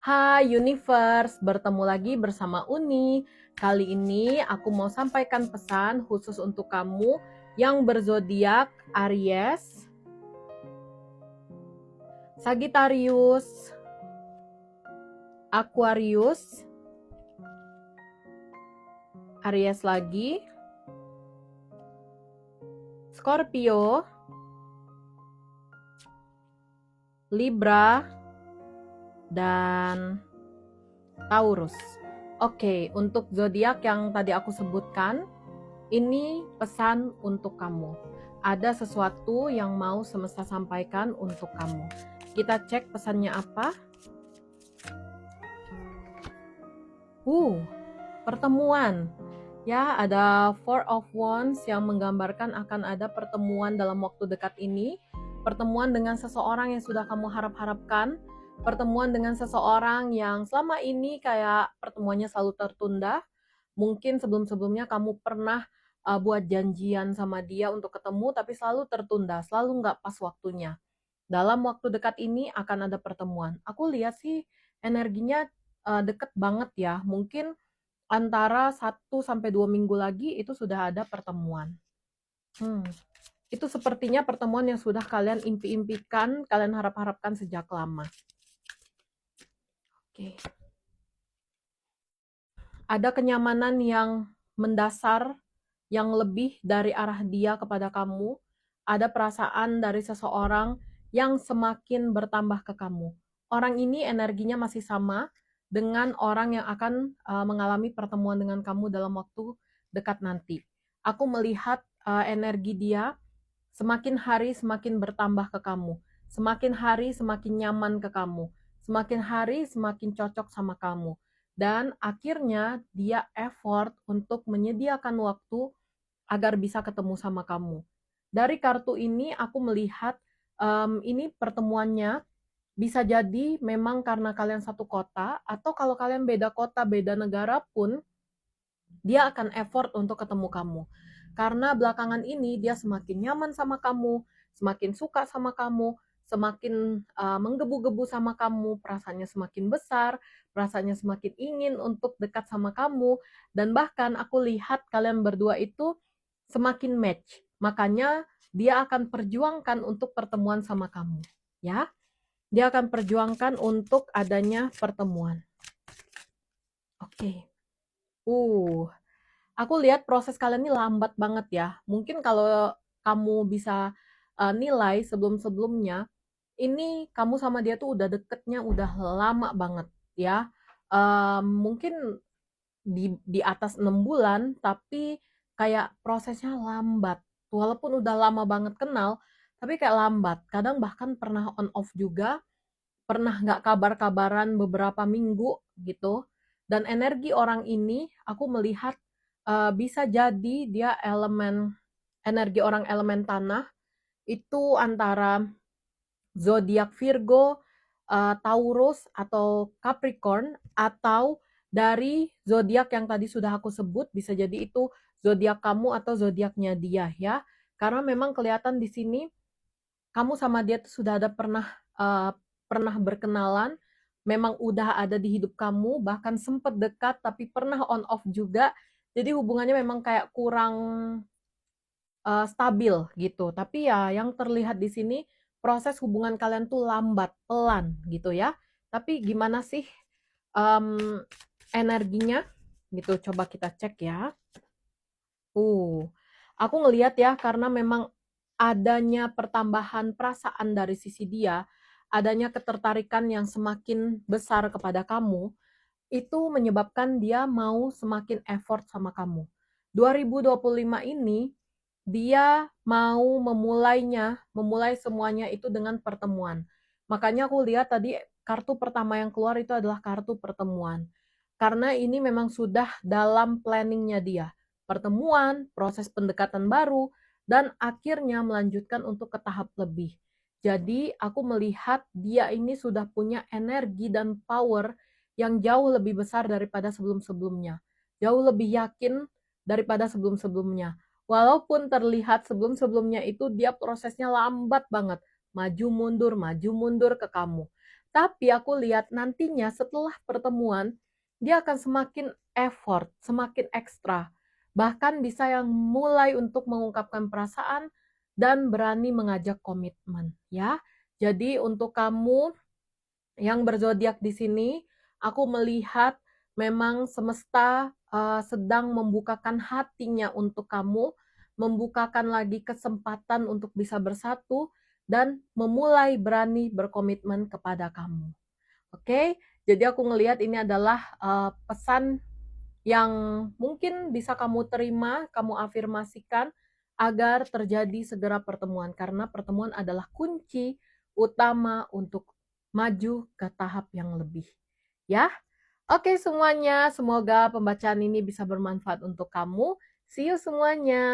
Hai Universe, bertemu lagi bersama Uni. Kali ini aku mau sampaikan pesan khusus untuk kamu yang berzodiak Aries, Sagittarius, Aquarius, Aries lagi, Scorpio, Libra, dan Taurus. Oke, untuk zodiak yang tadi aku sebutkan, ini pesan untuk kamu. Ada sesuatu yang mau semesta sampaikan untuk kamu. Kita cek pesannya apa. Pertemuan. Ya, ada Four of Wands yang menggambarkan akan ada pertemuan dalam waktu dekat ini. Pertemuan dengan seseorang yang sudah kamu harap-harapkan. Pertemuan dengan seseorang yang selama ini kayak pertemuannya selalu tertunda. Mungkin sebelum-sebelumnya kamu pernah buat janjian sama dia untuk ketemu, tapi selalu tertunda, selalu nggak pas waktunya. Dalam waktu dekat ini akan ada pertemuan. Aku lihat sih energinya deket banget ya. Mungkin antara 1 sampai 2 minggu lagi itu sudah ada pertemuan. Itu sepertinya pertemuan yang sudah kalian impi-impikan, kalian harap-harapkan sejak lama. Oke. Ada kenyamanan yang mendasar, yang lebih dari arah dia kepada kamu. Ada perasaan dari seseorang yang semakin bertambah ke kamu. Orang ini energinya masih sama dengan orang yang akan mengalami pertemuan dengan kamu dalam waktu dekat nanti. Aku melihat energi dia semakin hari semakin bertambah ke kamu. Semakin hari semakin nyaman ke kamu. Semakin hari semakin cocok sama kamu. Dan akhirnya dia effort untuk menyediakan waktu agar bisa ketemu sama kamu. Dari kartu ini aku melihat ini pertemuannya bisa jadi memang karena kalian satu kota, atau kalau kalian beda kota, beda negara pun, dia akan effort untuk ketemu kamu. Karena belakangan ini dia semakin nyaman sama kamu, semakin suka sama kamu, semakin menggebu-gebu sama kamu, perasaannya semakin besar, perasaannya semakin ingin untuk dekat sama kamu, dan bahkan aku lihat kalian berdua itu semakin match. Makanya dia akan perjuangkan untuk pertemuan sama kamu, ya. Dia akan perjuangkan untuk adanya pertemuan. Oke. Aku lihat proses kalian ini lambat banget ya. Mungkin kalau kamu bisa nilai sebelum-sebelumnya, ini kamu sama dia tuh udah deketnya udah lama banget ya. Mungkin di atas 6 bulan, tapi kayak prosesnya lambat. Walaupun udah lama banget kenal, tapi kayak lambat. Kadang bahkan pernah on off juga, pernah nggak kabar-kabaran beberapa minggu gitu. Dan energi orang ini aku melihat bisa jadi dia energi orang elemen tanah itu antara zodiak Virgo, Taurus atau Capricorn, atau dari zodiak yang tadi sudah aku sebut, bisa jadi itu zodiak kamu atau zodiaknya dia ya. Karena memang kelihatan di sini kamu sama dia tuh sudah ada pernah berkenalan, memang udah ada di hidup kamu, bahkan sempet dekat tapi pernah on off juga. Jadi hubungannya memang kayak kurang stabil gitu. Tapi ya yang terlihat di sini proses hubungan kalian tuh lambat, pelan gitu ya. Tapi gimana sih um, energinya gitu? Coba kita cek ya. Aku ngelihat ya karena memang adanya pertambahan perasaan dari sisi dia, adanya ketertarikan yang semakin besar kepada kamu, itu menyebabkan dia mau semakin effort sama kamu. 2025 ini dia mau memulai semuanya itu dengan pertemuan. Makanya aku lihat tadi kartu pertama yang keluar itu adalah kartu pertemuan. Karena ini memang sudah dalam planningnya dia. Pertemuan, proses pendekatan baru, dan akhirnya melanjutkan untuk ke tahap lebih. Jadi aku melihat dia ini sudah punya energi dan power yang jauh lebih besar daripada sebelum-sebelumnya. Jauh lebih yakin daripada sebelum-sebelumnya. Walaupun terlihat sebelum-sebelumnya itu dia prosesnya lambat banget. Maju mundur ke kamu. Tapi aku lihat nantinya setelah pertemuan, dia akan semakin effort, semakin ekstra. Bahkan bisa yang mulai untuk mengungkapkan perasaan dan berani mengajak komitmen, ya. Jadi untuk kamu yang berzodiak di sini, aku melihat memang semesta sedang membukakan hatinya untuk kamu, membukakan lagi kesempatan untuk bisa bersatu dan memulai berani berkomitmen kepada kamu. Oke, jadi aku ngelihat ini adalah pesan yang mungkin bisa kamu terima, kamu afirmasikan agar terjadi segera pertemuan karena pertemuan adalah kunci utama untuk maju ke tahap yang lebih. Ya. Oke semuanya, semoga pembacaan ini bisa bermanfaat untuk kamu. See you semuanya.